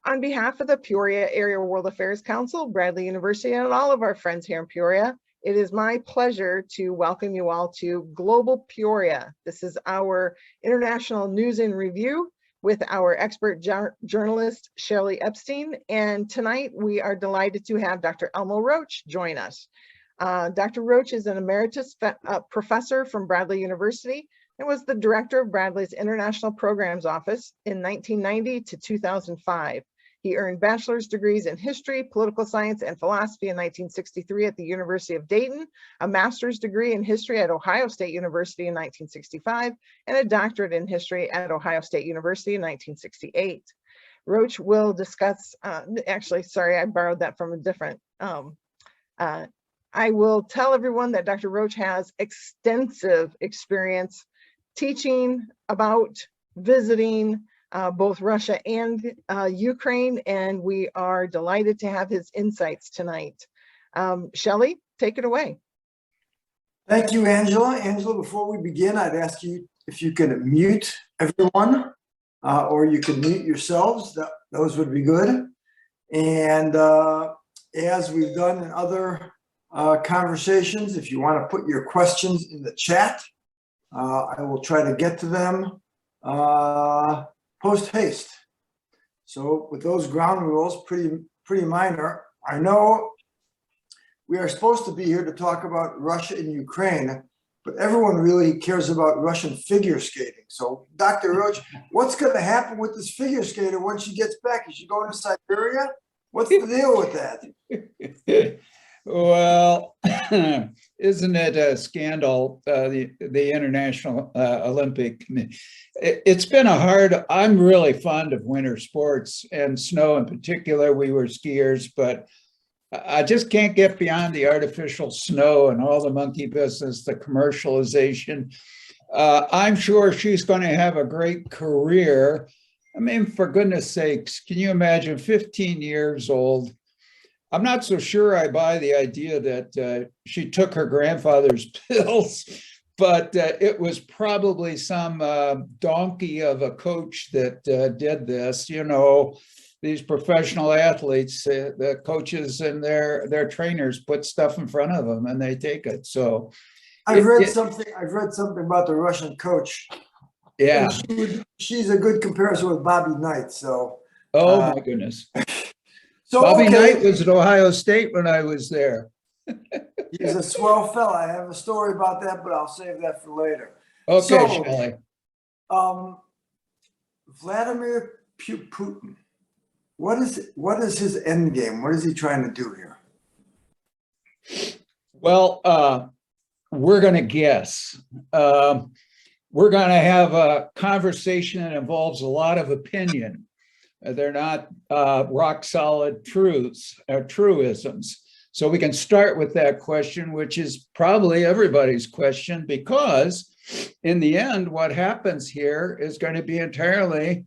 On behalf of the Peoria Area World Affairs Council, Bradley University, and all of our friends here in Peoria, it is my pleasure to welcome you all to Global Peoria. This is our international news and review with our expert journalist, Shelley Epstein. And tonight we are delighted to have Dr. Elmo Roach join us. Dr. Roach is an emeritus professor from Bradley University and was the director of Bradley's International Programs Office in 1990 to 2005. He earned bachelor's degrees in history, political science, and philosophy in 1963 at the University of Dayton, a master's degree in history at Ohio State University in 1965, and a doctorate in history at Ohio State University in 1968. Roach will discuss, actually, sorry, I borrowed that from a different, I will tell everyone that Dr. Roach has extensive experience teaching about, visiting, both Russia and Ukraine, and we are delighted to have his insights tonight. Shelley, take it away. Thank you, Angela. Angela, before we begin, I'd ask you if you can mute everyone, or you can mute yourselves. Those would be good. And as we've done in other conversations, if you want to put your questions in the chat, I will try to get to them post haste. So with those ground rules, pretty minor. I know we are supposed to be here to talk about Russia and Ukraine, but everyone really cares about Russian figure skating. So Dr. Roach, what's going to happen with this figure skater when she gets back? Is she going to Siberia? What's the deal with that? Well, isn't it a scandal, the International Olympic Committee? It's been a hard, I'm really fond of winter sports and snow in particular. We were skiers, but I just can't get beyond the artificial snow and all the monkey business, the commercialization. I'm sure she's going to have a great career. I mean, for goodness sakes, can you imagine 15 years old? I'm not so sure I buy the idea that she took her grandfather's pills, but it was probably some donkey of a coach that did this. You know, these professional athletes, the coaches and their trainers put stuff in front of them and they take it. So I've read something about the Russian coach. Yeah. She's a good comparison with Bobby Knight. So oh my goodness. So Bobby Knight was at Ohio State when I was there. He's a swell fella. I have a story about that, but I'll save that for later. Okay, so, Shelley. Vladimir Putin. What is his end game? What is he trying to do here? Well, we're going to guess. We're going to have a conversation that involves a lot of opinion. They're not rock solid truths or truisms. So we can start with that question, which is probably everybody's question, because in the end, what happens here is going to be entirely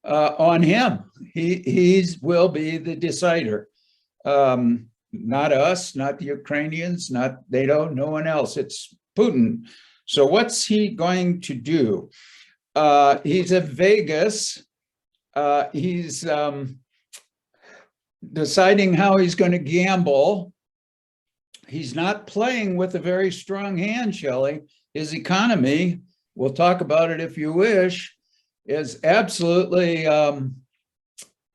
on him. He will be the decider. Not us, not the Ukrainians, not NATO, no one else. It's Putin. So what's he going to do? He's at Vegas. He's deciding how he's going to gamble. He's not playing with a very strong hand, Shelley. His economy, we'll talk about it if you wish, is absolutely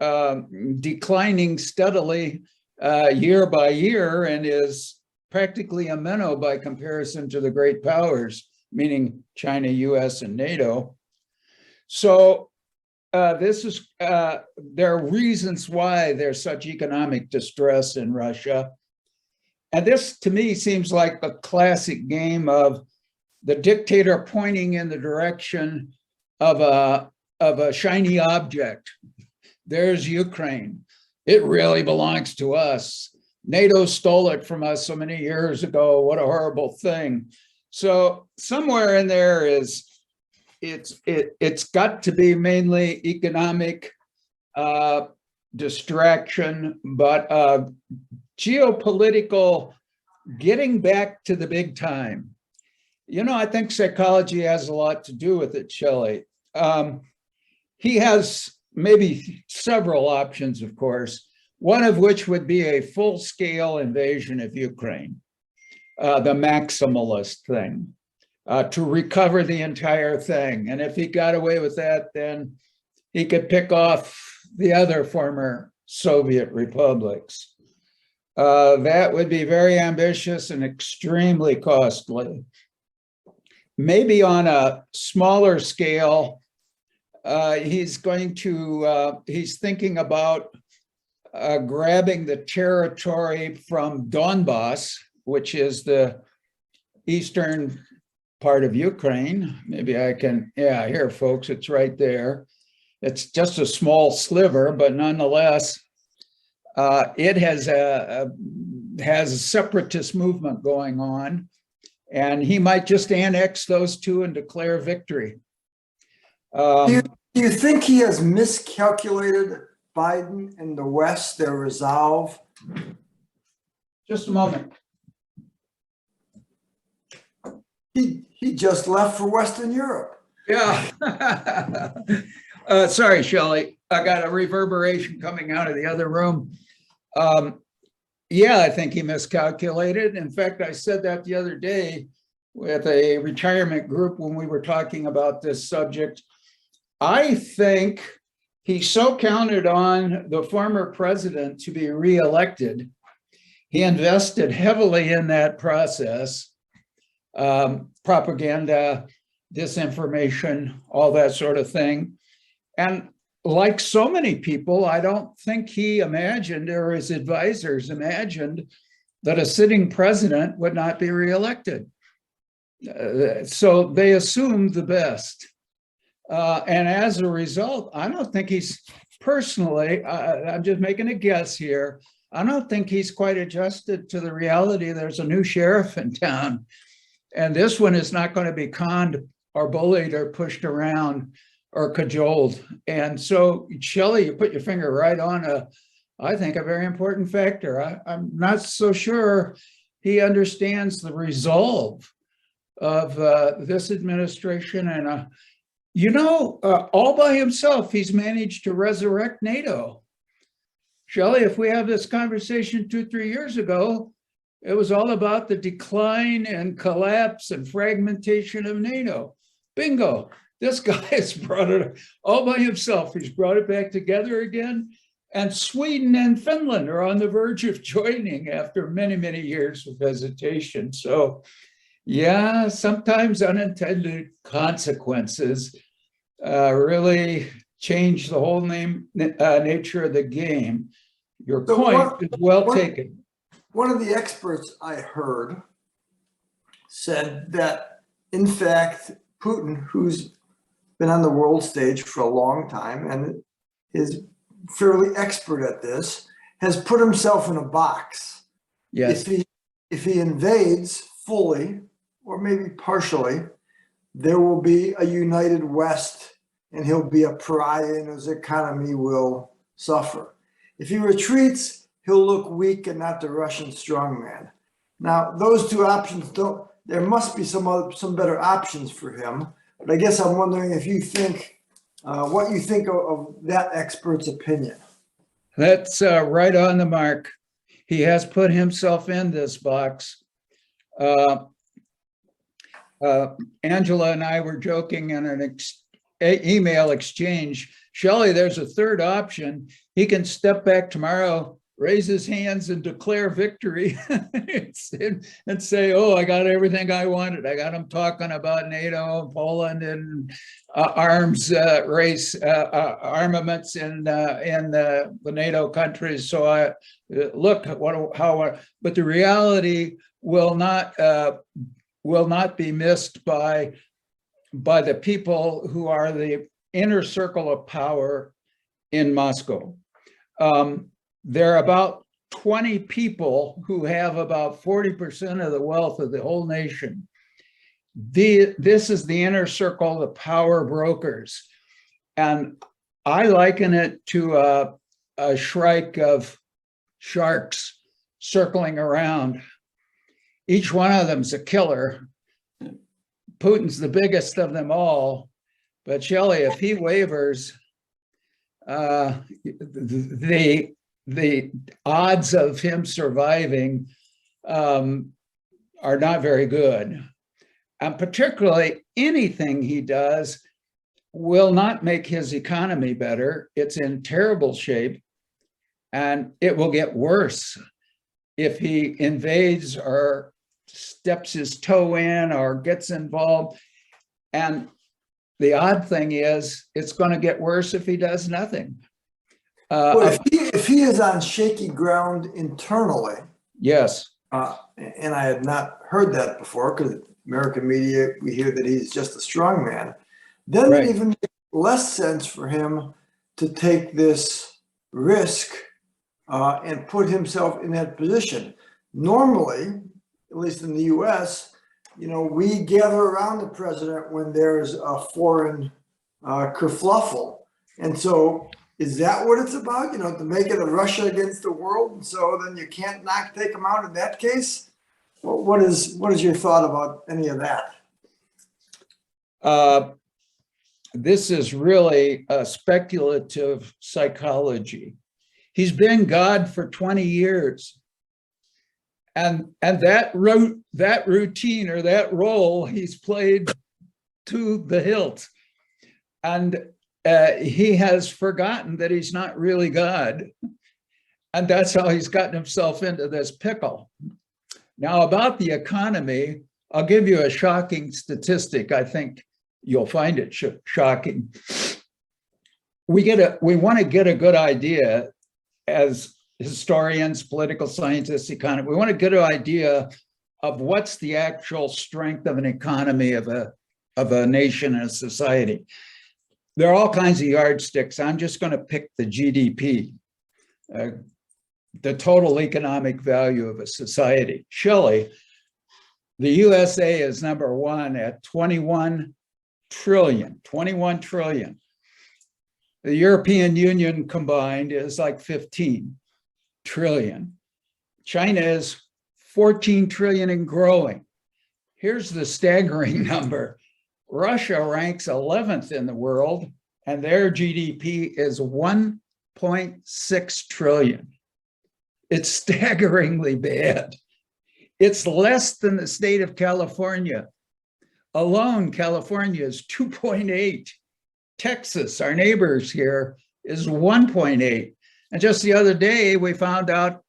declining steadily year by year and is practically a minnow by comparison to the great powers, meaning China, US, and NATO. So there are reasons why there's such economic distress in Russia. And this, to me, seems like a classic game of the dictator pointing in the direction of a shiny object. There's Ukraine. It really belongs to us. NATO stole it from us so many years ago. What a horrible thing. So somewhere in there is, it's got to be mainly economic distraction, but geopolitical, getting back to the big time. You know, I think psychology has a lot to do with it, Shelley. He has maybe several options, of course, one of which would be a full-scale invasion of Ukraine, the maximalist thing, to recover the entire thing. And if he got away with that, then he could pick off the other former Soviet republics. That would be very ambitious and extremely costly. Maybe on a smaller scale, he's thinking about grabbing the territory from Donbass, which is the eastern part of Ukraine. Maybe I can, yeah, here, folks, it's right there. It's just a small sliver, but nonetheless, it has a separatist movement going on, and he might just annex those two and declare victory. Do you think he has miscalculated Biden and the West, their resolve? Just a moment. He just left for Western Europe. Yeah. Sorry, Shelley. I got a reverberation coming out of the other room. Yeah, I think he miscalculated. In fact, I said that the other day with a retirement group when we were talking about this subject. I think he so counted on the former president to be reelected. He invested heavily in that process, propaganda, disinformation, all that sort of thing. And like so many people, I don't think he imagined, or his advisors imagined, that a sitting president would not be reelected. So they assumed the best. And as a result, I don't think he's personally, I'm just making a guess here, I don't think he's quite adjusted to the reality there's a new sheriff in town. And this one is not going to be conned or bullied or pushed around or cajoled. And so, Shelley, you put your finger right on I think, a very important factor. I'm not so sure he understands the resolve of this administration. And, all by himself, he's managed to resurrect NATO. Shelley, if we have this conversation 2-3 years ago, it was all about the decline and collapse and fragmentation of NATO. Bingo. This guy has brought it all by himself. He's brought it back together again. And Sweden and Finland are on the verge of joining after many, many years of hesitation. So, yeah, sometimes unintended consequences really change the whole nature of the game. Your point is well taken. One of the experts I heard said that, in fact, Putin, who's been on the world stage for a long time and is fairly expert at this, has put himself in a box. Yes. If he invades fully, or maybe partially, there will be a united West and he'll be a pariah and his economy will suffer. If he retreats, he'll look weak and not the Russian strongman. Now, those two options there must be some better options for him. But I guess I'm wondering if you think, what you think of that expert's opinion. That's right on the mark. He has put himself in this box. Angela and I were joking in an email exchange. Shelley, there's a third option. He can step back tomorrow, raise his hands and declare victory and say, oh, I got everything I wanted. I got him talking about NATO, Poland, and armaments in the NATO countries. So look but the reality will not be missed by the people who are the inner circle of power in Moscow. There are about 20 people who have about 40% of the wealth of the whole nation. This is the inner circle, the power brokers. And I liken it to a shrike of sharks circling around. Each one of them's a killer. Putin's the biggest of them all. But Shelley, if he wavers, the odds of him surviving are not very good. And particularly anything he does will not make his economy better. It's in terrible shape, and it will get worse if he invades or steps his toe in or gets involved. And the odd thing is, it's going to get worse if he does nothing. Well, if he is on shaky ground internally, yes, and I had not heard that before, because American media, we hear that he's just a strong man, then right. it even makes less sense for him to take this risk and put himself in that position. Normally, at least in the US, you know, we gather around the president when there's a foreign kerfluffle. And so is that what it's about? You know, to make it a Russia against the world? And so then you can't take him out in that case? Well, what is your thought about any of that? This is really a speculative psychology. He's been God for 20 years. And that routine or that role he's played to the hilt. And he has forgotten that he's not really God. And that's how he's gotten himself into this pickle. Now, about the economy, I'll give you a shocking statistic. I think you'll find it shocking. We want to get a good idea as historians, political scientists, economists. We want to get an idea of what's the actual strength of an economy of a nation and a society. There are all kinds of yardsticks. I'm just going to pick the GDP, the total economic value of a society. Shelley, the USA is number one at 21 trillion. The European Union combined is like 15 trillion. China is 14 trillion and growing. Here's the staggering number. Russia ranks 11th in the world, and their GDP is 1.6 trillion. It's staggeringly bad. It's less than the state of California. Alone, California is 2.8. Texas, our neighbors here, is 1.8. And just the other day, we found out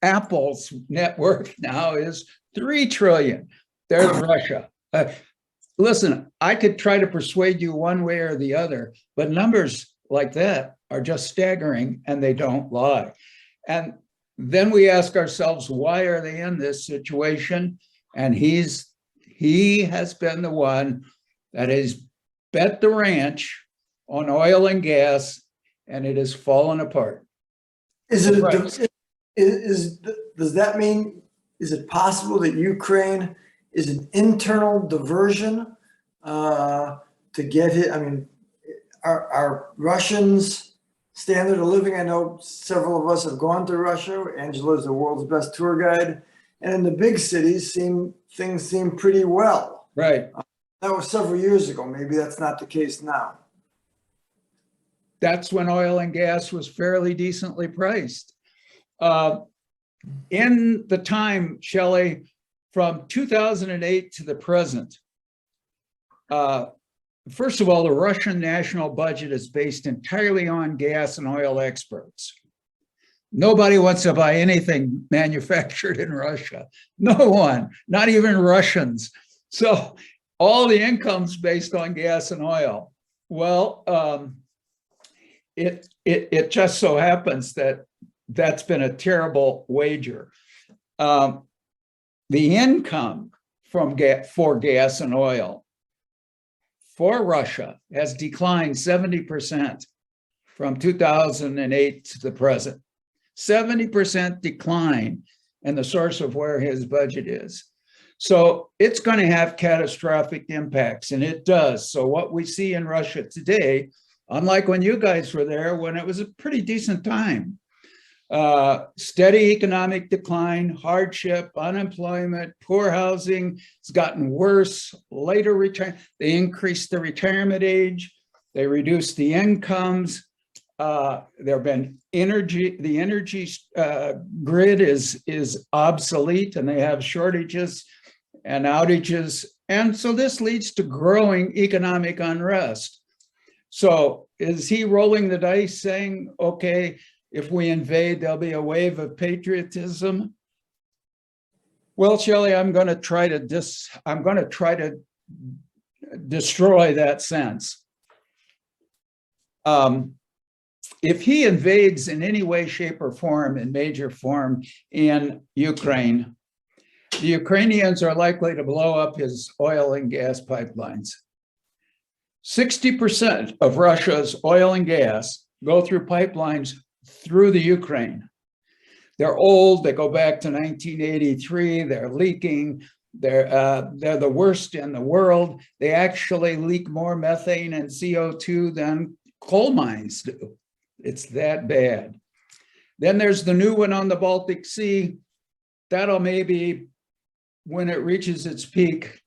Apple's net worth now is 3 trillion. There's Russia. Listen, I could try to persuade you one way or the other, but numbers like that are just staggering and they don't lie. And then we ask ourselves, why are they in this situation? And he has been the one that has bet the ranch on oil and gas, and it has fallen apart. Does that mean, is it possible that Ukraine is an internal diversion to get it? I mean, are Russians standard of living? I know several of us have gone to Russia. Angela is the world's best tour guide. And in the big cities, things seem pretty well. Right. That was several years ago. Maybe that's not the case now. That's when oil and gas was fairly decently priced. In the time, Shelley, from 2008 to the present, first of all, the Russian national budget is based entirely on gas and oil exports. Nobody wants to buy anything manufactured in Russia. No one, not even Russians. So all the income's based on gas and oil. Well, it just so happens that that's been a terrible wager. The income for gas and oil for Russia has declined 70% from 2008 to the present. 70% decline in the source of where his budget is. So it's going to have catastrophic impacts, and it does. So what we see in Russia today, unlike when you guys were there, when it was a pretty decent time, steady economic decline, hardship, unemployment, poor housing. It's gotten worse. Later retirement, they increased the retirement age. They reduced the incomes. There have been the energy grid is obsolete, and they have shortages and outages. And so this leads to growing economic unrest. So is he rolling the dice saying, okay, if we invade, there'll be a wave of patriotism? Well, Shelley, I'm going to try to destroy that sense. If he invades in any way, shape, or form, in major form in Ukraine, the Ukrainians are likely to blow up his oil and gas pipelines. 60% of Russia's oil and gas go through pipelines through the Ukraine. They're old, they go back to 1983, they're leaking, they're the worst in the world. They actually leak more methane and CO2 than coal mines do. It's that bad. Then there's the new one on the Baltic Sea. That'll maybe, when it reaches its peak,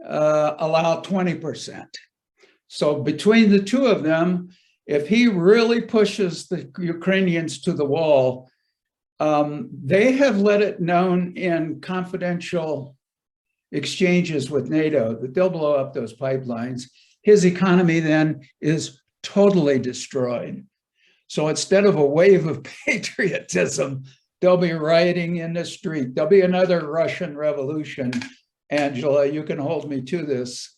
allow 20%. So between the two of them, if he really pushes the Ukrainians to the wall, they have let it known in confidential exchanges with NATO that they'll blow up those pipelines. His economy then is totally destroyed. So instead of a wave of patriotism, they'll be rioting in the street. There'll be another Russian revolution. Angela, you can hold me to this.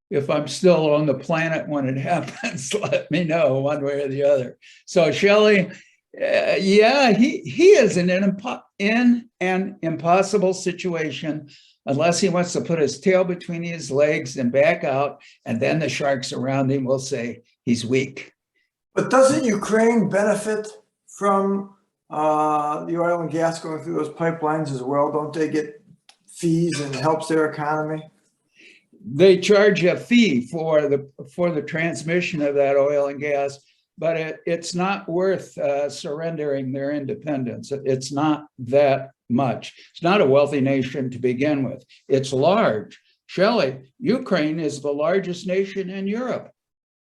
If I'm still on the planet when it happens, let me know one way or the other. So Shelley, yeah, he is in an impossible situation unless he wants to put his tail between his legs and back out, and then the sharks around him will say he's weak. But doesn't Ukraine benefit from the oil and gas going through those pipelines as well? Don't they get fees and it helps their economy? They charge a fee for the transmission of that oil and gas, but it's not worth surrendering their independence. It's not that much. It's not a wealthy nation to begin with. It's large. Shelley, Ukraine is the largest nation in Europe,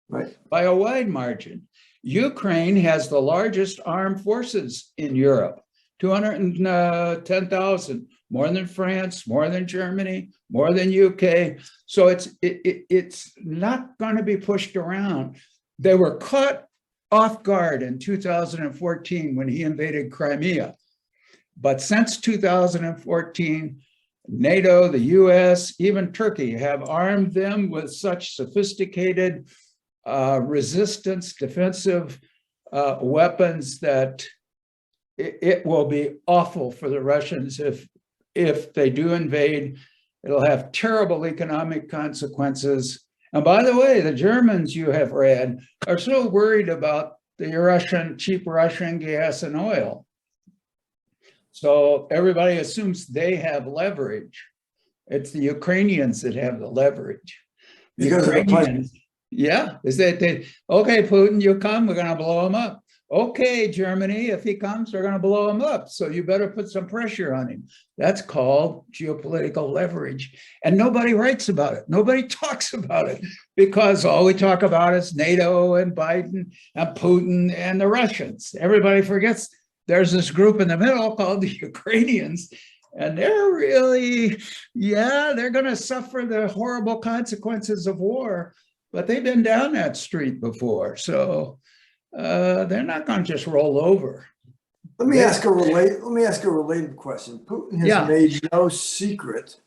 right, by a wide margin. Ukraine has the largest armed forces in Europe, 210,000, more than France, more than Germany, more than UK. So it's not going to be pushed around. They were caught off guard in 2014 when he invaded Crimea. But since 2014, NATO, the US, even Turkey have armed them with such sophisticated resistance, defensive weapons that it will be awful for the Russians if they do invade. It'll have terrible economic consequences. And by the way, the Germans, you have read, are so worried about the cheap Russian gas and oil. So everybody assumes they have leverage. It's the Ukrainians that have the leverage. The Ukrainians, yeah, is that they, okay, Putin, you come, we're going to blow him up. Okay, Germany, if he comes, we're going to blow him up. So you better put some pressure on him. That's called geopolitical leverage. And nobody writes about it. Nobody talks about it because all we talk about is NATO and Biden and Putin and the Russians. Everybody forgets there's this group in the middle called the Ukrainians. And they're really, yeah, they're going to suffer the horrible consequences of war. But they've been down that street before. So they're not going to just roll over. Let me ask a related question. Putin has made no secret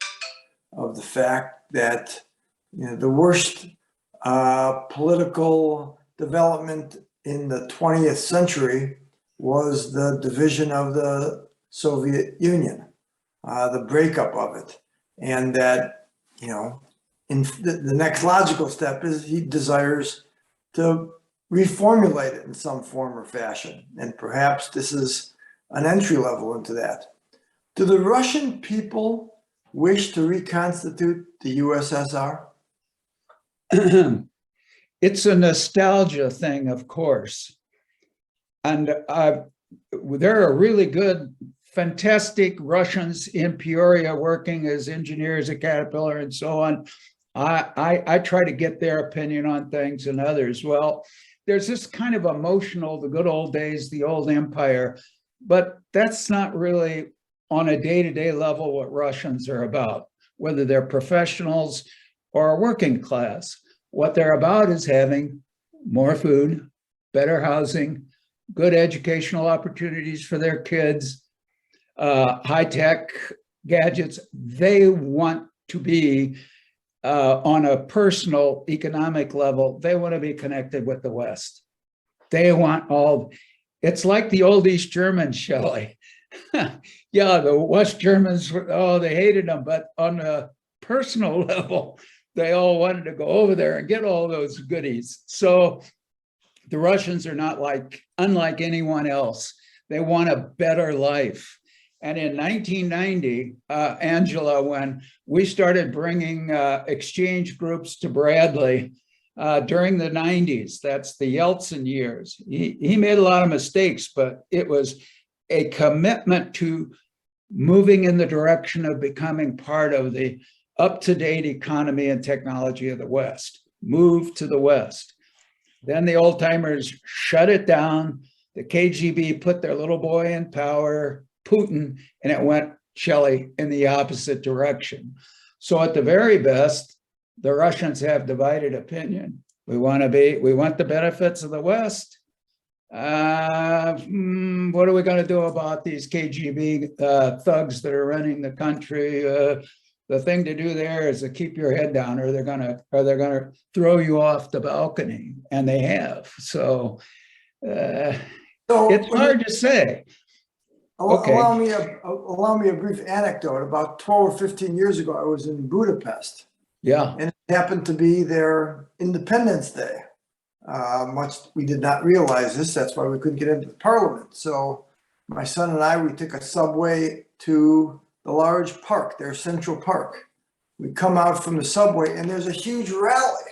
of the fact that the worst political development in the 20th century was the division of the Soviet Union, the breakup of it, and that in the next logical step is he desires to reformulate it in some form or fashion. And perhaps this is an entry level into that. Do the Russian people wish to reconstitute the USSR? It's a nostalgia thing, of course. And there are really good, fantastic Russians in Peoria working as engineers at Caterpillar and so on. I try to get their opinion on things and others. Well, there's this kind of emotional, the good old days, the old empire, but that's not really on a day-to-day level what Russians are about, whether they're professionals or working class. What they're about is having more food, better housing, good educational opportunities for their kids, high-tech gadgets. They want to be on a personal economic level, they want to be connected with the West. They want all, it's like the old East Germans, Shelley. Yeah, the West Germans, oh, they hated them, but on a personal level, they all wanted to go over there and get all those goodies. So the Russians are not unlike anyone else. They want a better life. And in 1990, Angela, when we started bringing exchange groups to Bradley during the 90s, that's the Yeltsin years, he made a lot of mistakes, but it was a commitment to moving in the direction of becoming part of the up-to-date economy and technology of the West, move to the West. Then the old timers shut it down. The KGB put their little boy in power, Putin, and it went, Shelley, in the opposite direction. So at the very best, the Russians have divided opinion. We want the benefits of the West. What are we going to do about these KGB thugs that are running the country? The thing to do there is to keep your head down, or they're gonna throw you off the balcony, and they have. So it's hard to say. Okay. Allow me a brief anecdote. About 12 or 15 years ago, I was in Budapest. Yeah. And it happened to be their Independence Day. We did not realize this. That's why we couldn't get into the parliament. So my son and I, we took a subway to the large park, their Central Park. We come out from the subway and there's a huge rally.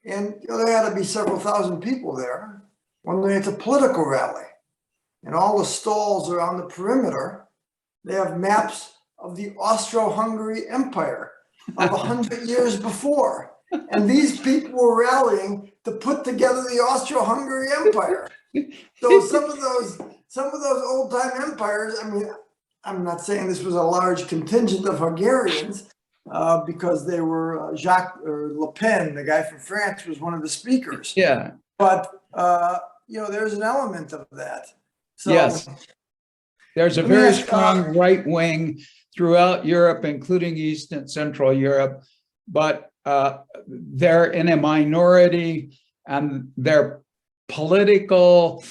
And there had to be several thousand people there. Wondering it's a political rally. And all the stalls around the perimeter, they have maps of the Austro-Hungary Empire of 100 years before. And these people were rallying to put together the Austro-Hungary Empire. So some of those old-time empires, I mean, I'm not saying this was a large contingent of Hungarians, because they were Jacques or Le Pen, the guy from France, was one of the speakers. Yeah. But there's an element of that. So, yes, there's a very strong right wing throughout Europe, including East and Central Europe, but they're in a minority, and their political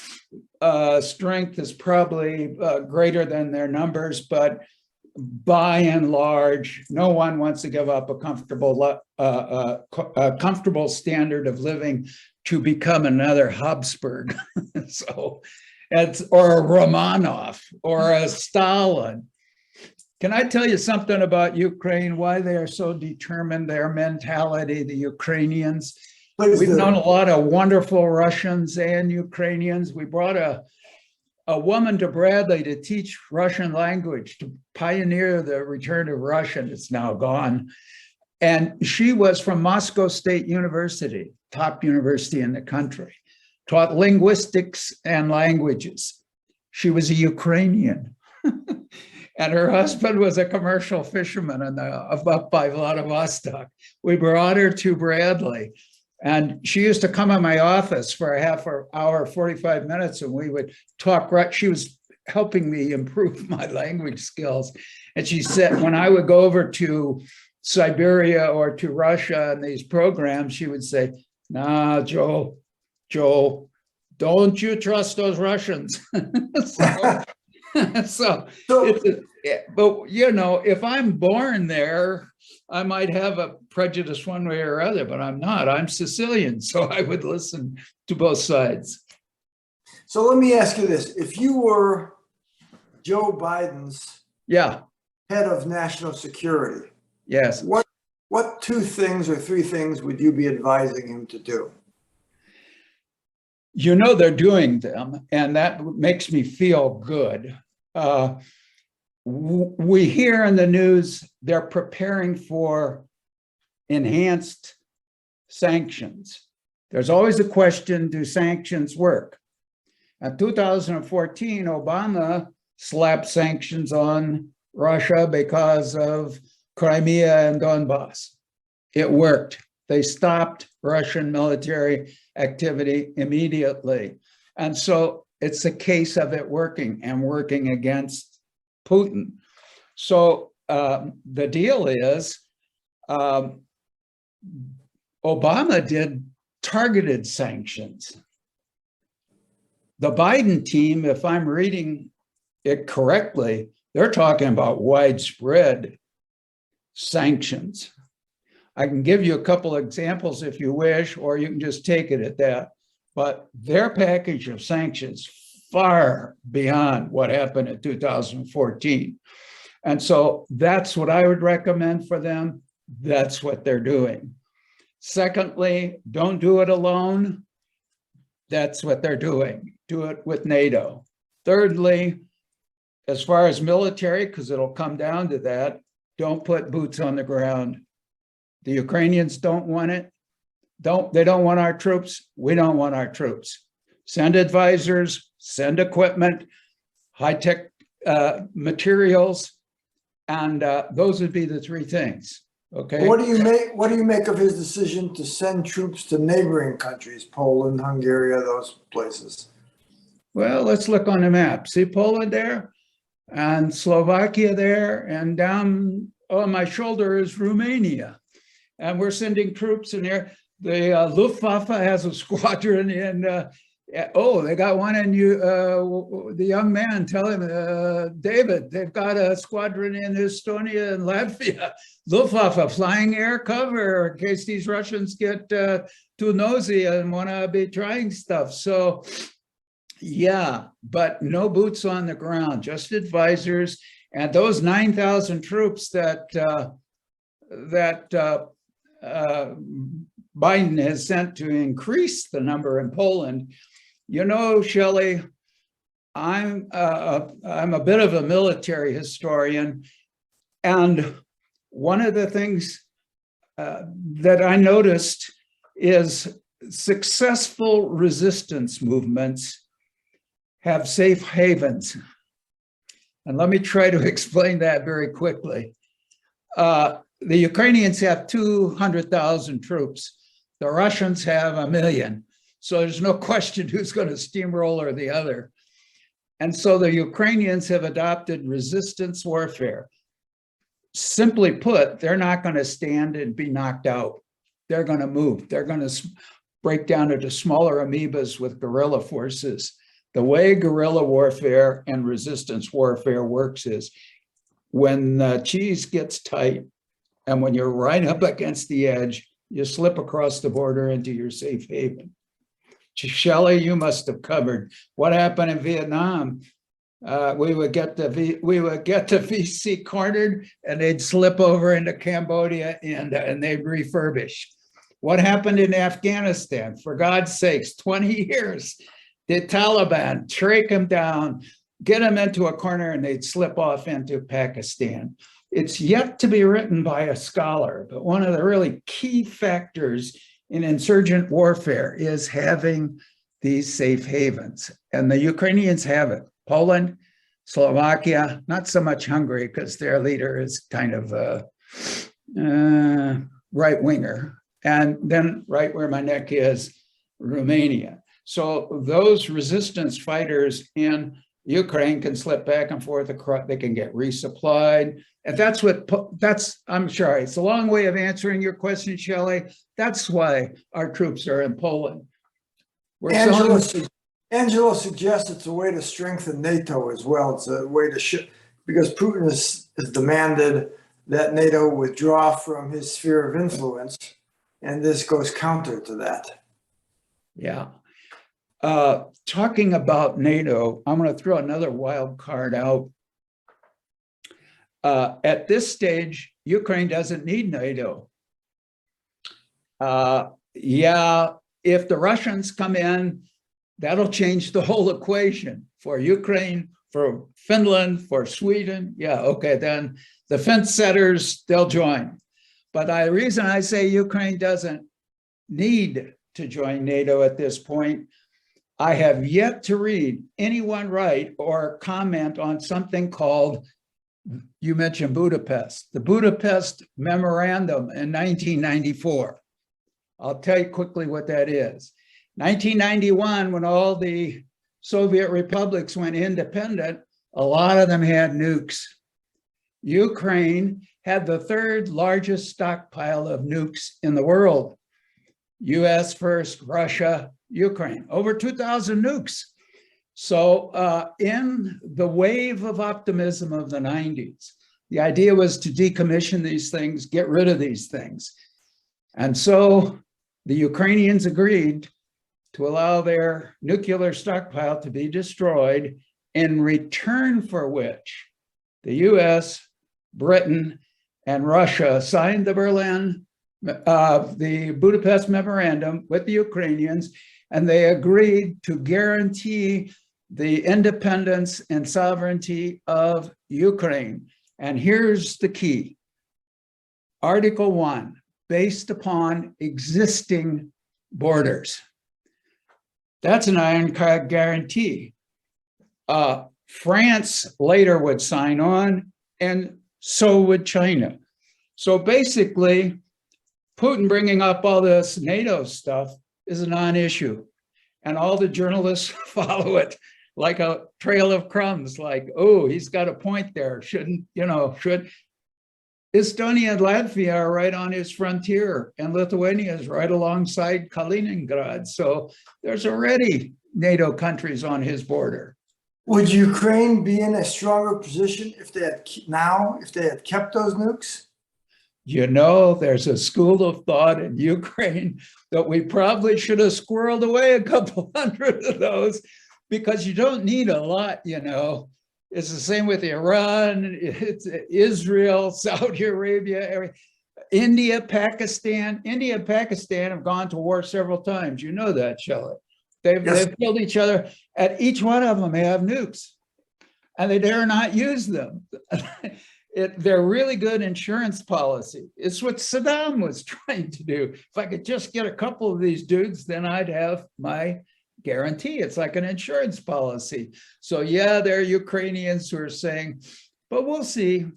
strength is probably greater than their numbers, but by and large, no one wants to give up a comfortable standard of living to become another Habsburg. So or a Romanov or a Stalin. Can I tell you something about Ukraine, why they are so determined, their mentality, the Ukrainians? We've known a lot of wonderful Russians and Ukrainians. We brought a woman to Bradley to teach Russian language, to pioneer the return of Russian. It's now gone. And she was from Moscow State University, top university in the country, taught linguistics and languages. She was a Ukrainian. And her husband was a commercial fisherman up by Vladivostok. We brought her to Bradley. And she used to come in my office for a half hour, 45 minutes, and we would talk. She was helping me improve my language skills. And she said, when I would go over to Siberia or to Russia in these programs, she would say, nah, Joe, don't you trust those Russians. But if I'm born there, I might have a prejudice one way or other, but I'm not. I'm Sicilian, so I would listen to both sides. So let me ask you this. If you were Joe Biden's head of national security, yes, what 2 things or 3 things would you be advising him to do? They're doing them, and that makes me feel good. We hear in the news they're preparing for enhanced sanctions. There's always a question, do sanctions work? In 2014, Obama slapped sanctions on Russia because of Crimea and Donbass. It worked. They stopped Russian military activity immediately. And so it's a case of it working and working against Putin. So the deal is Obama did targeted sanctions. The Biden team, if I'm reading it correctly, they're talking about widespread sanctions. I can give you a couple examples if you wish, or you can just take it at that. But their package of sanctions far beyond what happened in 2014. And so that's what I would recommend for them. That's what they're doing. Secondly, don't do it alone. That's what they're doing. Do it with NATO. Thirdly, as far as military, because it'll come down to that, don't put boots on the ground. The Ukrainians don't want it. They don't want our troops. We don't want our troops. Send advisors, send equipment, high-tech materials, and those would be the three things. Okay. What do you make of his decision to send troops to neighboring countries, Poland, Hungary, those places? Well, let's look on the map. See Poland there and Slovakia there, and down on my shoulder is Romania. And we're sending troops in there. The Luftwaffe has a squadron in, they got one in the young man, tell him, David, they've got a squadron in Estonia and Latvia. Luftwaffe, flying air cover in case these Russians get too nosy and want to be trying stuff. So, yeah, but no boots on the ground, just advisors. And those 9,000 troops that Biden has sent to increase the number in Poland. You know, Shelley, I'm a bit of a military historian, and one of the things that I noticed is successful resistance movements have safe havens. And let me try to explain that very quickly. The Ukrainians have 200,000 troops. The Russians have 1 million. So there's no question who's going to steamroller the other. And so the Ukrainians have adopted resistance warfare. Simply put, they're not going to stand and be knocked out. They're going to move. They're going to break down into smaller amoebas with guerrilla forces. The way guerrilla warfare and resistance warfare works is when the cheese gets tight and when you're right up against the edge, you slip across the border into your safe haven. Shelley, you must have covered what happened in Vietnam. We would get the VC cornered, and they'd slip over into Cambodia, and they'd refurbish. What happened in Afghanistan? For God's sakes, 20 years. The Taliban track them down, get them into a corner, and they'd slip off into Pakistan. It's yet to be written by a scholar, but one of the really key factors in insurgent warfare is having these safe havens. And the Ukrainians have it. Poland, Slovakia, not so much Hungary because their leader is kind of a right-winger. And then right where my neck is, Romania. So those resistance fighters in Ukraine can slip back and forth across, they can get resupplied. And I'm sorry, it's a long way of answering your question, Shelley. That's why our troops are in Poland. Angelo suggests it's a way to strengthen NATO as well. It's a way to because Putin has demanded that NATO withdraw from his sphere of influence, and this goes counter to that. Yeah. Talking about NATO, I'm going to throw another wild card out. At this stage, Ukraine doesn't need NATO. Yeah, if the Russians come in, that'll change the whole equation for Ukraine, for Finland, for Sweden. Yeah, okay, then the fence setters, they'll join. But the reason I say Ukraine doesn't need to join NATO at this point. I have yet to read anyone write or comment on something called, you mentioned Budapest, the Budapest Memorandum in 1994. I'll tell you quickly what that is. 1991, when all the Soviet republics went independent, a lot of them had nukes. Ukraine had the third largest stockpile of nukes in the world. US first, Russia, Ukraine, over 2,000 nukes. So in the wave of optimism of the 90s, the idea was to decommission these things, get rid of these things. And so the Ukrainians agreed to allow their nuclear stockpile to be destroyed, in return for which the US, Britain, and Russia signed the Budapest Memorandum with the Ukrainians, and they agreed to guarantee the independence and sovereignty of Ukraine. And here's the key. Article 1, based upon existing borders. That's an ironclad guarantee. France later would sign on, and so would China. So basically, Putin bringing up all this NATO stuff is a non-issue. And all the journalists follow it like a trail of crumbs, like, oh, he's got a point there. Should Estonia and Latvia are right on his frontier, and Lithuania is right alongside Kaliningrad. So there's already NATO countries on his border. Would Ukraine be in a stronger position if they had kept those nukes? You know, there's a school of thought in Ukraine that we probably should have squirreled away a couple hundred of those, because you don't need a lot, you know. It's the same with Iran, it's Israel, Saudi Arabia, India, Pakistan. India and Pakistan have gone to war several times. You know that, Shelley. They've killed each other, and each one of them have nukes, and they dare not use them. They're really good insurance policy. It's what Saddam was trying to do. If I could just get a couple of these dudes, then I'd have my guarantee. It's like an insurance policy. So yeah, there are Ukrainians who are saying, but we'll see.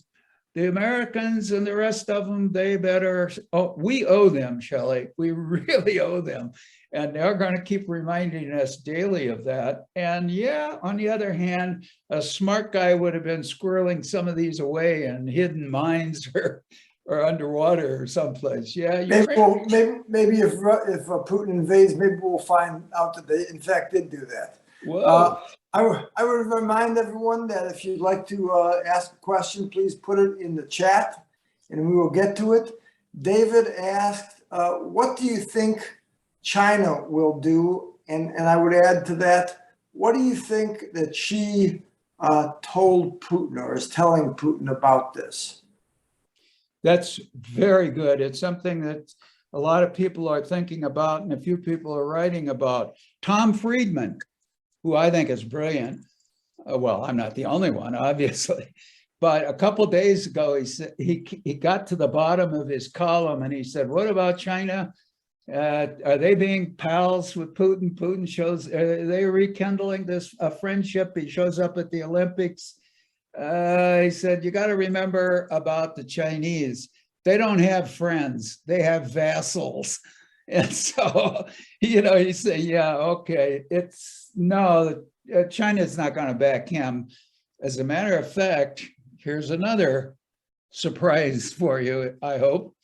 The Americans and the rest of them, they better, we owe them, Shelley. We really owe them. And they're going to keep reminding us daily of that. And yeah, on the other hand, a smart guy would have been squirreling some of these away in hidden mines or underwater or someplace. Yeah, maybe if Putin invades, maybe we'll find out that they in fact did do that. I would remind everyone that if you'd like to ask a question, please put it in the chat and we will get to it. David asked, what do you think China will do? And I would add to that, what do you think that Xi told Putin or is telling Putin about this? That's very good. It's something that a lot of people are thinking about and a few people are writing about. Tom Friedman, who I think is brilliant. Well, I'm not the only one, obviously. But a couple of days ago, he said he got to the bottom of his column and he said, what about China? Are they being pals with Putin? Putin shows, are they rekindling this friendship? He shows up at the Olympics. He said, you got to remember about the Chinese. They don't have friends. They have vassals. And so, you know, he said, yeah, okay. China's not going to back him. As a matter of fact, here's another surprise for you, I hope.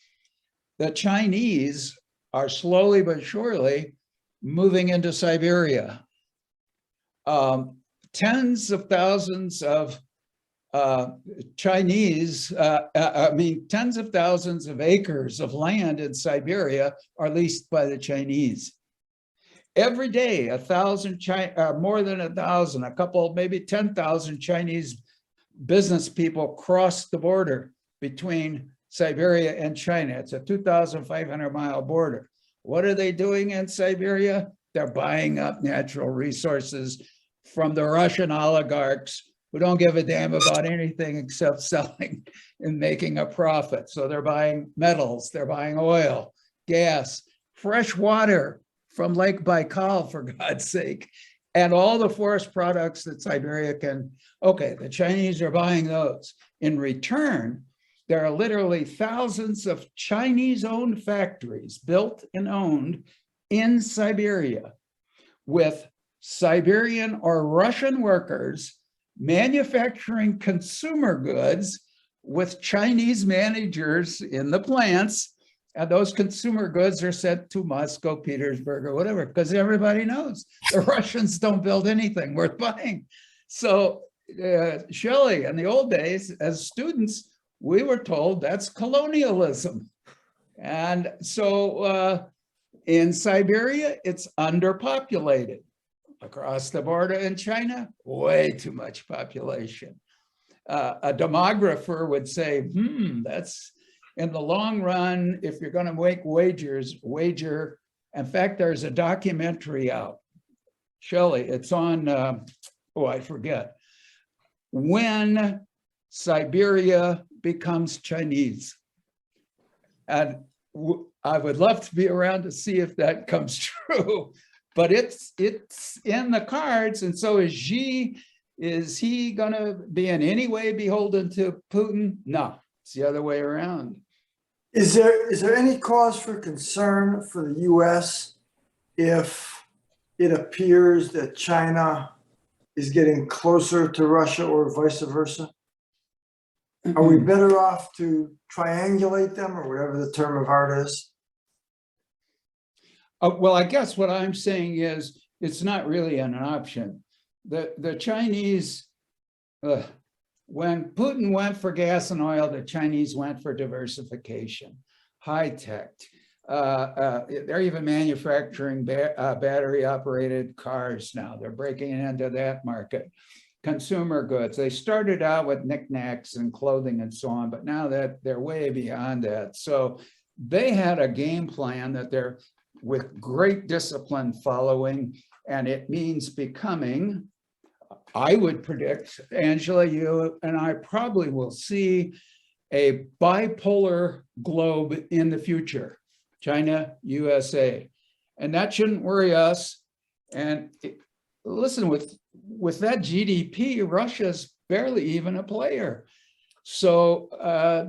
The Chinese are slowly but surely moving into Siberia. Tens of thousands of tens of thousands of acres of land in Siberia are leased by the Chinese. Every day, more than 1,000, a couple, maybe 10,000 Chinese business people cross the border between Siberia and China. It's a 2,500-mile border. What are they doing in Siberia? They're buying up natural resources from the Russian oligarchs who don't give a damn about anything except selling and making a profit. So they're buying metals, they're buying oil, gas, fresh water from Lake Baikal, for God's sake, and all the forest products that Siberia can, okay, the Chinese are buying those. In return, there are literally thousands of Chinese-owned factories built and owned in Siberia with Siberian or Russian workers manufacturing consumer goods with Chinese managers in the plants, and those consumer goods are sent to Moscow, Petersburg, or whatever, because everybody knows the Russians don't build anything worth buying. So Shelley, in the old days, as students, we were told that's colonialism. And so in Siberia, it's underpopulated. Across the border in China, way too much population. A demographer would say, that's in the long run, if you're going to make wager. In fact, there's a documentary out, Shelley, it's on, I forget, when Siberia becomes Chinese. And I would love to be around to see if that comes true. But it's in the cards, and so is Xi. Is he going to be in any way beholden to Putin? No, it's the other way around. Is there any cause for concern for the U.S. if it appears that China is getting closer to Russia or vice versa? Are we better off to triangulate them, or whatever the term of art is? Well, I guess what I'm saying is it's not really an option. The Chinese, when Putin went for gas and oil, the Chinese went for diversification, high tech. They're even manufacturing battery operated cars now. They're breaking into that market. Consumer goods. They started out with knickknacks and clothing and so on, but now that they're way beyond that. So they had a game plan that they're with great discipline following, and it means becoming, I would predict, Angela, you and I probably will see a bipolar globe in the future, China, USA, and that shouldn't worry us. And listen, with that GDP, Russia's barely even a player. So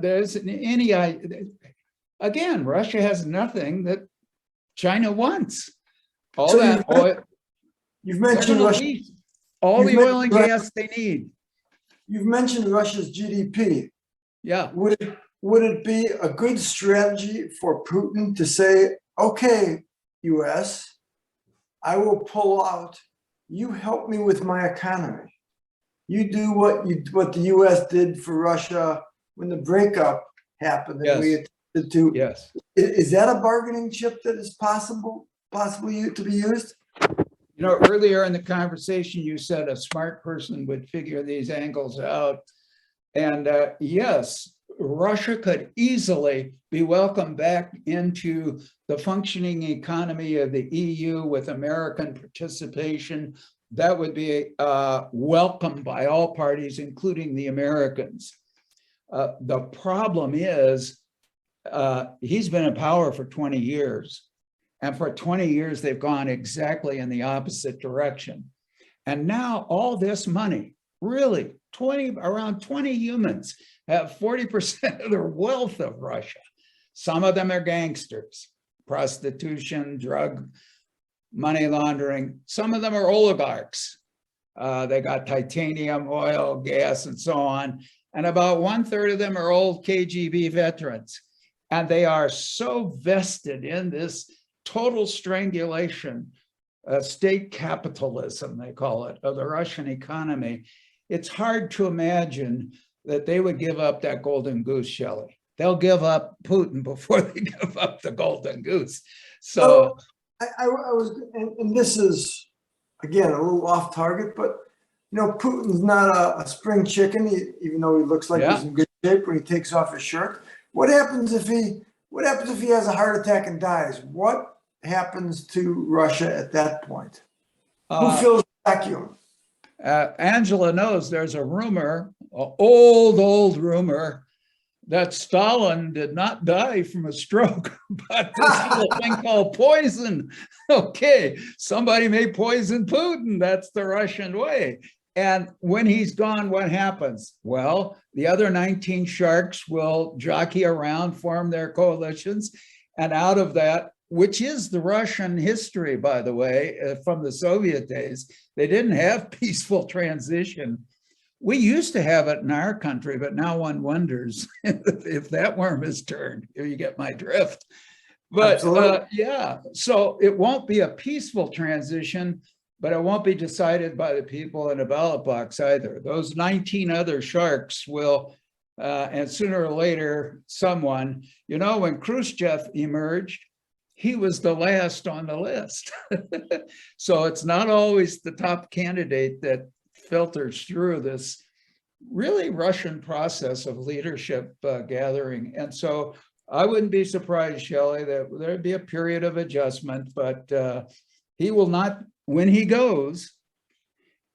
there's any, again, Russia has nothing that China wants. All So that oil. You've mentioned Russia. All the oil and gas they need. You've mentioned Russia's GDP. Yeah. Would it be a good strategy for Putin to say, okay, US, I will pull out, you help me with my economy. You do what the US did for Russia when the breakup happened. Yes. And we attempted to. Yes. Is that a bargaining chip that is possibly to be used? You know, earlier in the conversation, you said a smart person would figure these angles out. And yes, Russia could easily be welcomed back into the functioning economy of the EU with American participation. That would be welcomed by all parties, including the Americans. The problem is he's been in power for 20 years. And for 20 years, they've gone exactly in the opposite direction. And now all this money, really, around 20 humans have 40% of the wealth of Russia. Some of them are gangsters, prostitution, drug, money laundering. Some of them are oligarchs. They got titanium, oil, gas, and so on. And about 1/3 of them are old KGB veterans. And they are so vested in this total strangulation, state capitalism, they call it, of the Russian economy. It's hard to imagine that they would give up that golden goose, Shelley. They'll give up Putin before they give up the golden goose. So I was, and this is, again, a little off target, but you know, Putin's not a spring chicken, even though he looks like he's in good shape when he takes off his shirt. What happens if he has a heart attack and dies? What happens to Russia at that point? Who fills the vacuum? Angela knows there's a rumor, an old rumor, that Stalin did not die from a stroke, but this little thing called poison. Okay, somebody may poison Putin. That's the Russian way. And when he's gone, what happens? Well, the other 19 sharks will jockey around, form their coalitions. And out of that, which is the Russian history, by the way, from the Soviet days, they didn't have peaceful transition. We used to have it in our country, but now one wonders if that worm is turned. You get my drift. But yeah, so it won't be a peaceful transition, but it won't be decided by the people in the ballot box either. Those 19 other sharks will, and sooner or later, someone, you know, when Khrushchev emerged, he was the last on the list. So it's not always the top candidate that filters through this really Russian process of leadership gathering. And so I wouldn't be surprised, Shelley, that there'd be a period of adjustment, but he will not, when he goes,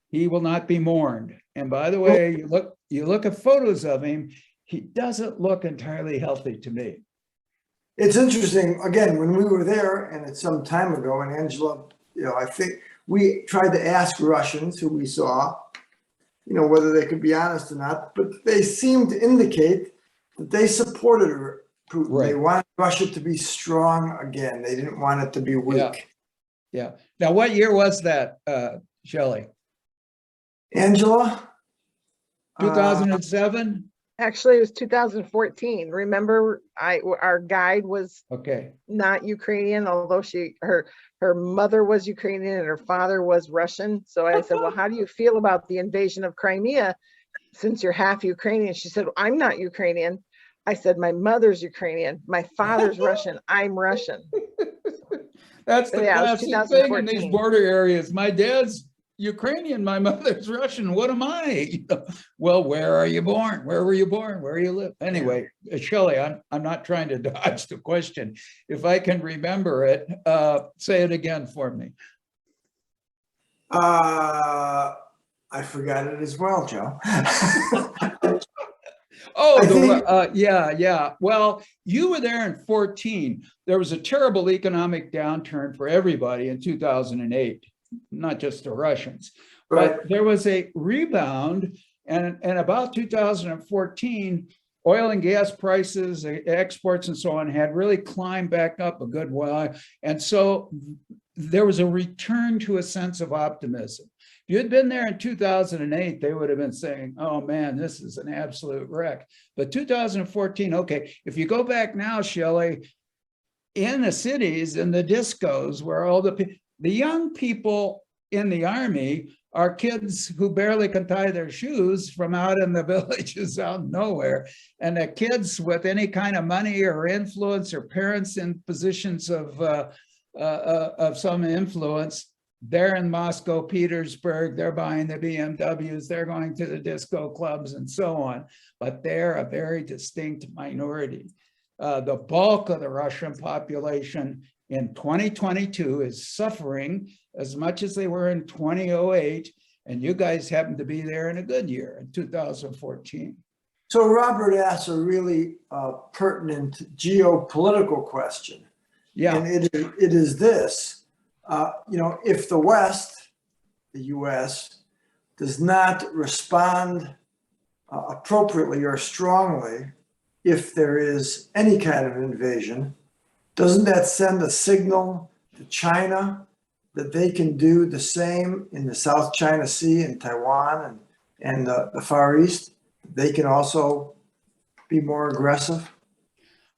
he will not be mourned. And by the way, you look at photos of him, he doesn't look entirely healthy to me. It's interesting, again, when we were there, and it's some time ago, and Angela, you know, I think we tried to ask Russians who we saw, you know, whether they could be honest or not, but they seemed to indicate that they supported Putin. Right. They wanted Russia to be strong again. They didn't want it to be weak. Yeah. Now, what year was that, Shelley? Angela? 2007? Actually, it was 2014. Remember, our guide was not Ukrainian, although her mother was Ukrainian and her father was Russian. So I said, well, how do you feel about the invasion of Crimea since you're half Ukrainian? She said, well, I'm not Ukrainian. I said, my mother's Ukrainian. My father's Russian. I'm Russian. That's the classic thing in these border areas. My dad's Ukrainian, my mother's Russian. What am I? Well, where are you born? Where were you born? Where you live? Anyway, Shelley, I'm not trying to dodge the question. If I can remember it, say it again for me. I forgot it as well, Joe. Yeah. Well, you were there in 2014. There was a terrible economic downturn for everybody in 2008. Not just the Russians, but there was a rebound, and about 2014, oil and gas prices, exports and so on had really climbed back up a good while. And so there was a return to a sense of optimism. If you had been there in 2008, they would have been saying, oh man, this is an absolute wreck. But 2014, okay, if you go back now, Shelley, in the cities, in the discos where all the young people in the army are kids who barely can tie their shoes from out in the villages out nowhere. And the kids with any kind of money or influence or parents in positions of some influence, they're in Moscow, Petersburg, they're buying the BMWs, they're going to the disco clubs and so on. But they're a very distinct minority. The bulk of the Russian population in 2022 is suffering as much as they were in 2008, and you guys happen to be there in a good year in 2014. So Robert asks a really pertinent geopolitical question. Yeah, and it is this, you know, if the West, the US, does not respond appropriately or strongly, if there is any kind of invasion, doesn't that send a signal to China that they can do the same in the South China Sea and Taiwan and the Far East? They can also be more aggressive?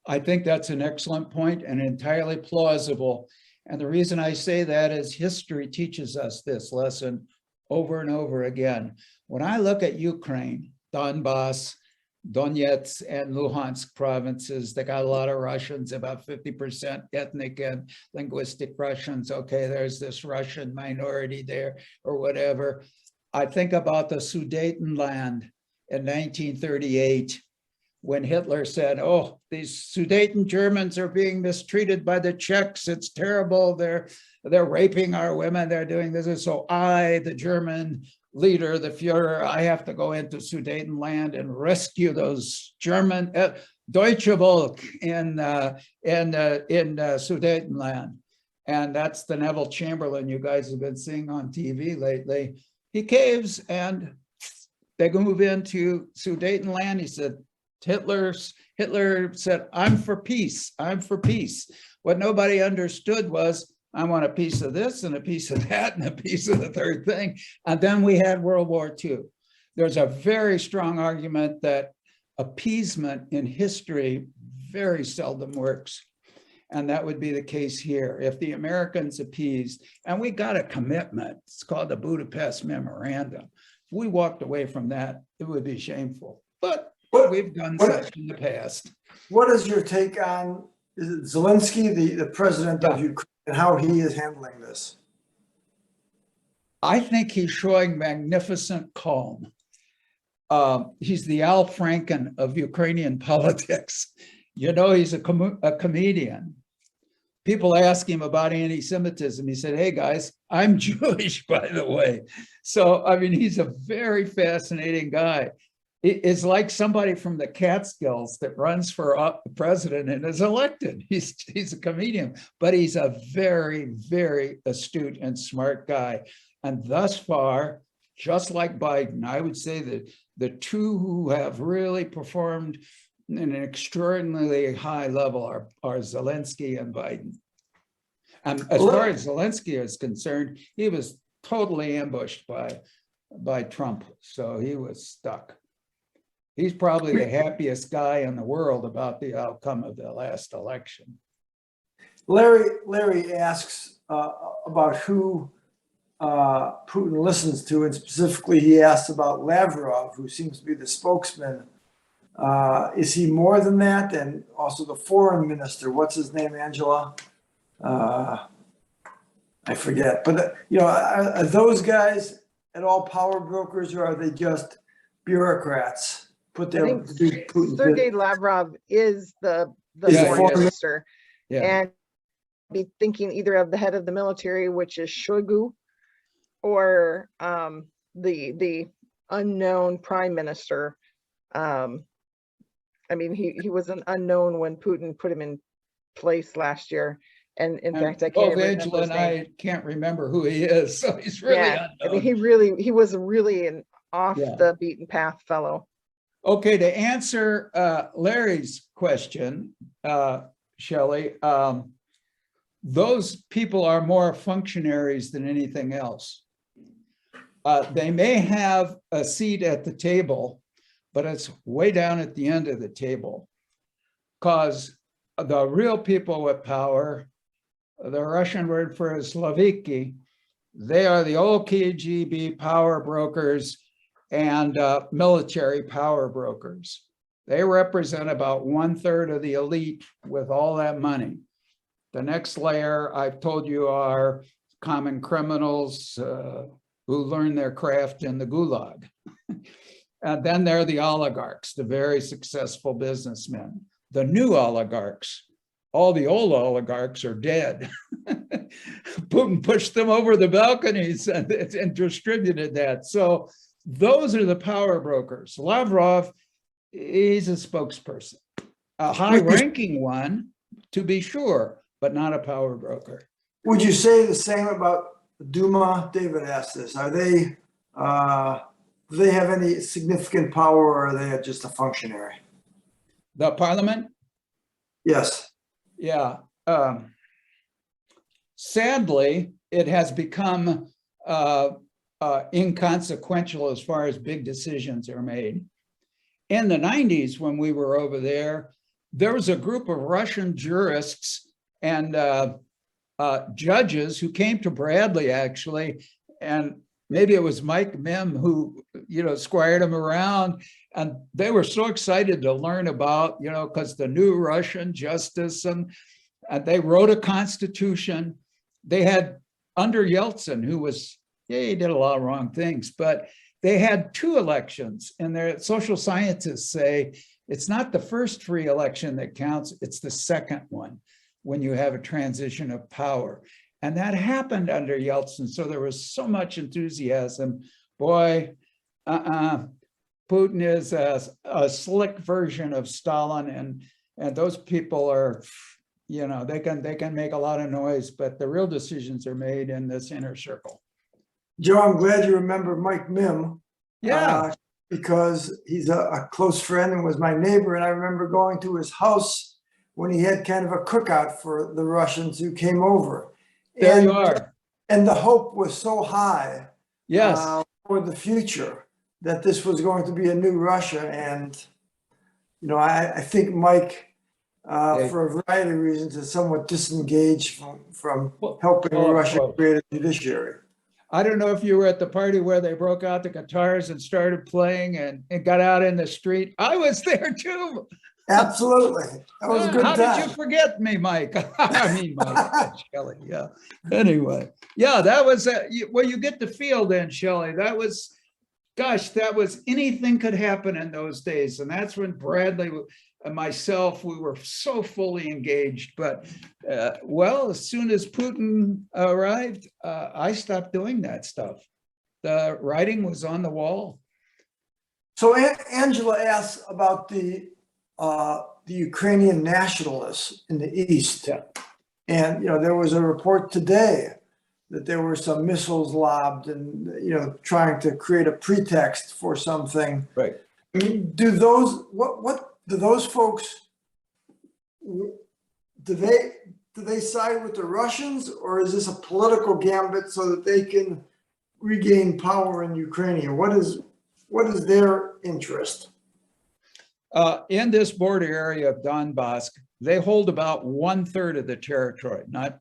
I think that's an excellent point and entirely plausible. And the reason I say that is history teaches us this lesson over and over again. When I look at Ukraine, Donbass, Donetsk and Luhansk provinces, they got a lot of Russians, about 50% ethnic and linguistic Russians. Okay, there's this Russian minority there or whatever. I think about the Sudetenland in 1938, when Hitler said, oh, these Sudeten Germans are being mistreated by the Czechs. It's terrible. They're raping our women. They're doing this. And so I, the German, leader, the Führer, I have to go into Sudetenland and rescue those German Deutsche Volk in Sudetenland. And that's the Neville Chamberlain you guys have been seeing on TV lately. He caves and they move into Sudetenland. He said, Hitler said, I'm for peace, I'm for peace. What nobody understood was, I want a piece of this and a piece of that and a piece of the third thing. And then we had World War II. There's a very strong argument that appeasement in history very seldom works. And that would be the case here. If the Americans appeased, and we got a commitment, it's called the Budapest Memorandum. If we walked away from that, it would be shameful. But we've done such in the past. What is your take on, is it Zelensky, the president of Ukraine, and how he is handling this? I think he's showing magnificent calm. He's the Al Franken of Ukrainian politics. You know, he's a comedian. People ask him about anti-Semitism. He said, hey guys, I'm Jewish, by the way. So, I mean, he's a very fascinating guy. It's like somebody from the Catskills that runs for president and is elected. He's a comedian, but he's a very, very astute and smart guy. And thus far, just like Biden, I would say that the two who have really performed in an extraordinarily high level are Zelensky and Biden. And as far as Zelensky is concerned, he was totally ambushed by Trump, so he was stuck. He's probably the happiest guy in the world about the outcome of the last election. Larry asks about who Putin listens to, and specifically he asks about Lavrov, who seems to be the spokesman. Is he more than that? And also the foreign minister, what's his name, Angela? I forget. But, you know, are those guys at all power brokers, or are they just bureaucrats put there to do Putin's Sergei Lavrov is the Yeah, foreign minister. Yeah. And be thinking either of the head of the military, which is Shoigu, or the unknown prime minister. I mean, he was an unknown when Putin put him in place last year. And in fact, I can't remember Angela his and name. I can't remember who he is, so he's really unknown. I mean, he was really an off the beaten path fellow. Okay, to answer Larry's question, Shelley, those people are more functionaries than anything else. They may have a seat at the table, but it's way down at the end of the table, because the real people with power, the Russian word for Slaviki, they are the old KGB power brokers and military power brokers. They represent about 1/3 of the elite with all that money. The next layer, I've told you, are common criminals who learn their craft in the gulag. And then there are the oligarchs, the very successful businessmen. The new oligarchs, all the old oligarchs are dead. Putin pushed them over the balconies and distributed that. So those are the power brokers. Lavrov, he's a spokesperson, a high-ranking one, to be sure, but not a power broker. Would you say the same about Duma? David asked this. Are they, do they have any significant power, or are they just a functionary? The parliament? Yes. Yeah. Sadly, it has become inconsequential as far as big decisions are made. In the 90s, when we were over there, there was a group of Russian jurists and judges who came to Bradley, actually, and maybe it was Mike Mim who, squired them around, and they were so excited to learn about, because the new Russian justice, and they wrote a constitution. They had, under Yeltsin, who was, he did a lot of wrong things, but they had 2 elections, and their social scientists say it's not the first free election that counts, it's the second one when you have a transition of power. And that happened under Yeltsin. So there was so much enthusiasm boy, Putin is a slick version of Stalin, and those people are, you know, they can make a lot of noise, but the real decisions are made in this inner circle. Joe, I'm glad you remember Mike Mim. Yeah. Because he's a close friend and was my neighbor. And I remember going to his house when he had kind of a cookout for the Russians who came over. There and, you are. And the hope was so high Yes. For the future that this was going to be a new Russia. And, you know, I think Mike, for a variety of reasons, is somewhat disengaged from helping Russia create a judiciary. I don't know if you were at the party where they broke out the guitars and started playing and got out in the street. I was there too. Absolutely. That was a good time. How did you forget me, Mike? I mean, Mike, Shelley, yeah. Anyway, yeah, that was, well, you get the feel then, Shelley. That was, gosh, that was, anything could happen in those days. And that's when Bradley and myself, we were so fully engaged. But, well, as soon as Putin arrived, I stopped doing that stuff. The writing was on the wall. So Angela asks about the Ukrainian nationalists in the East. Yeah. And, you know, there was a report today that there were some missiles lobbed and, you know, trying to create a pretext for something. Right. I mean, do those, what do those folks, do they side with the Russians, or is this a political gambit so that they can regain power in Ukraine? What is their interest? In this border area of Donbass, they hold about 1/3 of the territory, not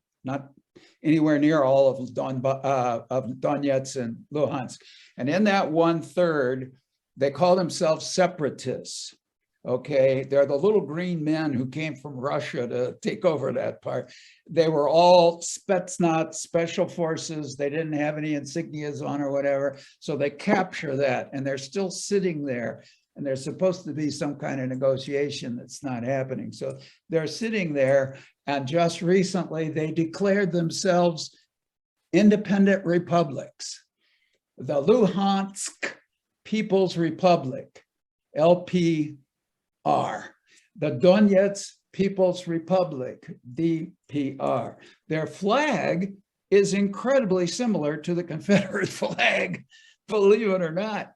anywhere near all of Donetsk and Luhansk. And in that 1/3, they call themselves separatists. Okay, they're the little green men who came from Russia to take over that part. They were all Spetsnaz, special forces. They didn't have any insignias on or whatever. So they capture that, and they're still sitting there. And there's supposed to be some kind of negotiation that's not happening. So they're sitting there, and just recently they declared themselves independent republics. The Luhansk People's Republic, LPR. The Donetsk People's Republic, DPR. Their flag is incredibly similar to the Confederate flag, believe it or not.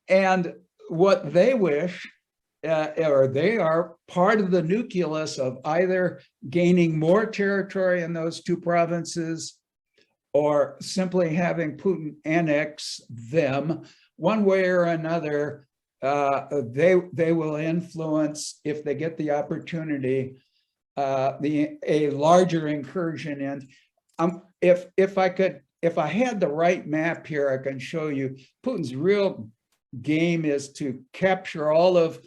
And what they wish, or they are part of the nucleus of either gaining more territory in those two provinces or simply having Putin annex them. One way or another, they will influence, if they get the opportunity, a larger incursion. And if I had the right map here, I can show you Putin's real game is to capture all of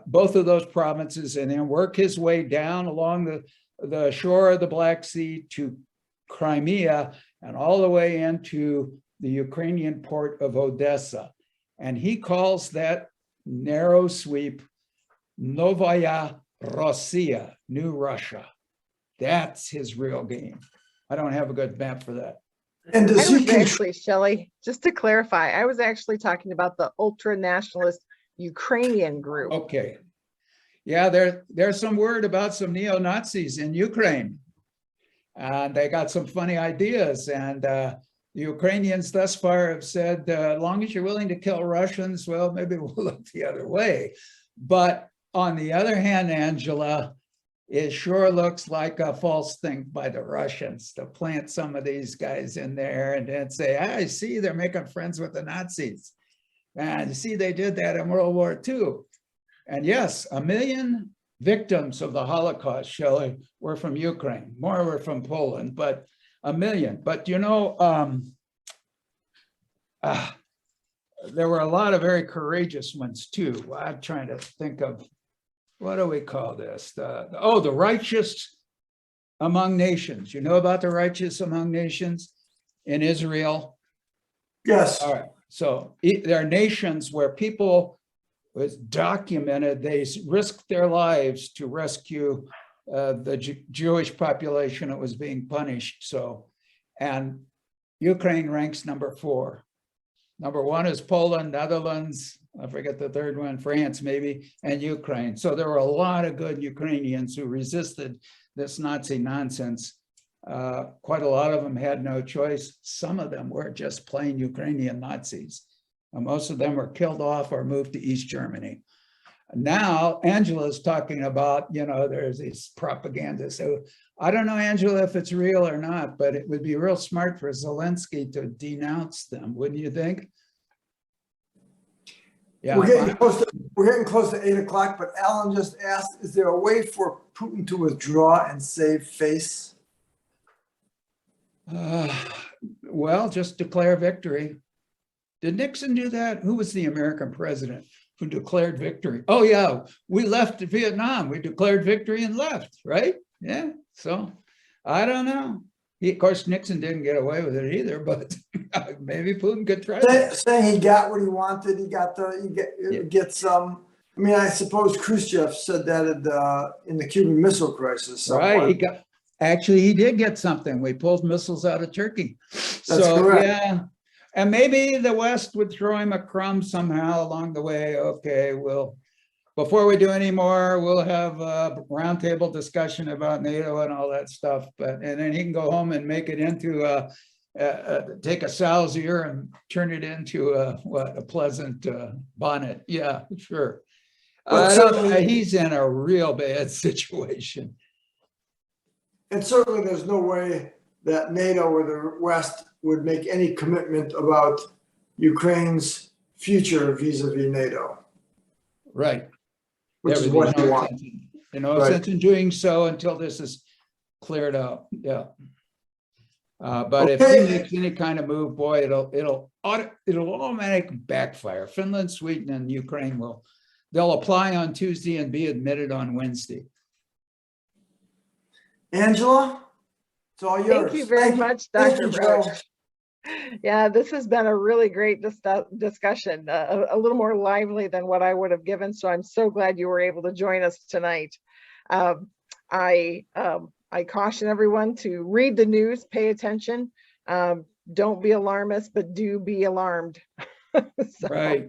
both of those provinces and then work his way down along the shore of the Black Sea to Crimea and all the way into the Ukrainian port of Odessa. And he calls that narrow sweep Novaya Rossiya, New Russia. That's his real game. I don't have a good map for that. And does he actually, Shelley, just to clarify, I was actually talking about the ultra-nationalist Ukrainian group. Okay. Yeah, there's some word about some neo-Nazis in Ukraine. And they got some funny ideas. And the Ukrainians thus far have said, as long as you're willing to kill Russians, well, maybe we'll look the other way. But on the other hand, Angela, it sure looks like a false thing by the Russians to plant some of these guys in there and then say, I see they're making friends with the Nazis. And you see, they did that in World War II. And yes, 1 million victims of the Holocaust, Shelley, were from Ukraine. More were from Poland, but 1 million. But you know, there were a lot of very courageous ones too. I'm trying to think of, what do we call this? The righteous among nations. You know about the righteous among nations in Israel? Yes. All right. So there are nations where people, was documented, they risked their lives to rescue the Jewish population that was being punished. So, and Ukraine ranks number 4. Number one is Poland, Netherlands, I forget the third one, France maybe, and Ukraine. So there were a lot of good Ukrainians who resisted this Nazi nonsense. Quite a lot of them had no choice. Some of them were just plain Ukrainian Nazis. And most of them were killed off or moved to East Germany. Now, Angela's talking about, there's these propaganda. So I don't know, Angela, if it's real or not, but it would be real smart for Zelensky to denounce them, wouldn't you think? Yeah, we're getting close to 8 o'clock, but Alan just asked, is there a way for Putin to withdraw and save face? Well, just declare victory. Did Nixon do that? Who was the American president who declared victory? Oh yeah, we left Vietnam. We declared victory and left, right? Yeah, so I don't know. Of course, Nixon didn't get away with it either, but maybe Putin could try that. Saying he got what he wanted, get some. I mean, I suppose Khrushchev said that in the Cuban Missile Crisis. Right, he did get something. We pulled missiles out of Turkey. That's correct. Yeah, and maybe the West would throw him a crumb somehow along the way. Okay, before we do any more, we'll have a roundtable discussion about NATO and all that stuff. And then he can go home and make it into take a sow's ear and turn it into a pleasant bonnet. Yeah, sure. He's in a real bad situation. And certainly there's no way that NATO or the West would make any commitment about Ukraine's future vis-a-vis NATO. Right. Which is what you want. No sense in doing so until this is cleared up. Yeah. But if he makes any kind of move, boy, it'll automatically backfire. Finland, Sweden, and Ukraine they'll apply on Tuesday and be admitted on Wednesday. Angela, it's all yours. Thank you very much, Dr. Roach. Yeah, this has been a really great discussion, a little more lively than what I would have given. So I'm so glad you were able to join us tonight. I caution everyone to read the news, pay attention. Don't be alarmist, but do be alarmed. Right.